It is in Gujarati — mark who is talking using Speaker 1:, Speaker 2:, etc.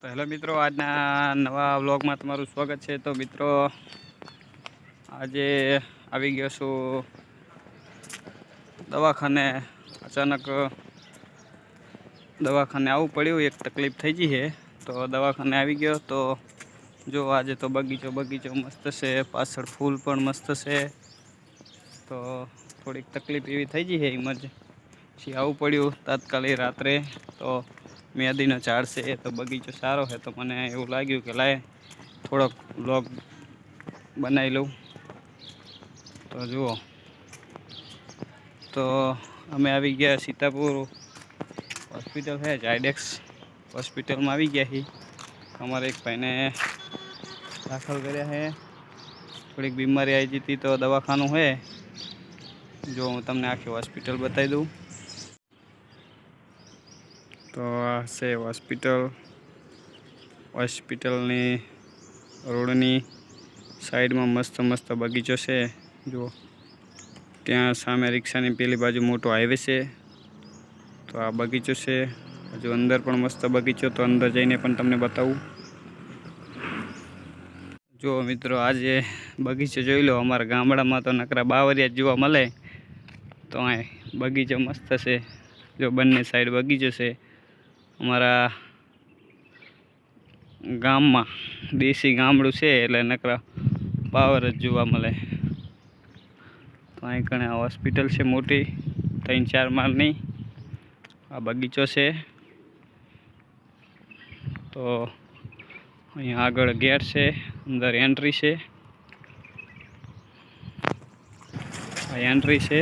Speaker 1: તો હેલો મિત્રો, આજના નવા વ્લોગમાં તમારું સ્વાગત છે। તો મિત્રો, આજે આવી ગયો છું દવાખાને। અચાનક દવાખાને આવવું પડ્યું, એક તકલીફ થઈ ગઈ છે તો દવાખાને આવી ગયો। તો જો આજે તો બગીચો મસ્ત છે, પાછળ ફૂલ પણ મસ્ત છે। તો થોડીક તકલીફ એવી થઈ ગઈ છે, ઇમરજન્સી આવવું પડ્યું તાત્કાલિક રાત્રે। તો મેદીનો ઝાડ છે તો બગીચો સારો છે, તો મને એવું લાગ્યું કે લાય થોડોક વ્લોગ બનાવી લઉં। તો જુઓ, તો અમે આવી ગયા સીતાપુર હોસ્પિટલ છે, ઝાયડેક્સ હોસ્પિટલમાં આવી ગયા છીએ। અમારે એક ભાઈને દાખલ કર્યા છે, થોડીક બીમારી આવી હતી તો દવાખાનું છે। જો હું તમને આખી હોસ્પિટલ બતાવી દઉં। તો આ છે હોસ્પિટલની રોડની સાઈડમાં મસ્ત બગીચો છે। જુઓ, ત્યાં સામે રિક્ષાની પેલી બાજુ મોટો હાઈવે છે। તો આ બગીચો છે, હજુ અંદર પણ મસ્ત બગીચો, તો અંદર જઈને પણ તમને બતાવું। જો મિત્રો, આજે બગીચો જોઈ લો। અમારા ગામડામાં તો નકરા બાવરિયા જ જોવા મળે, તો અહીં બગીચો મસ્ત છે। જો બંને સાઈડ બગીચો છે। અમારા ગામમાં દેશી ગામડું છે એટલે નકરા બાવર જ જોવા મળે। તો અહીં કણે આ હોસ્પિટલ છે મોટી, 3-4 માળની। આ બગીચો છે। તો અહીંયા આગળ ગેટ છે, અંદર એન્ટ્રી છે, આ એન્ટ્રી છે।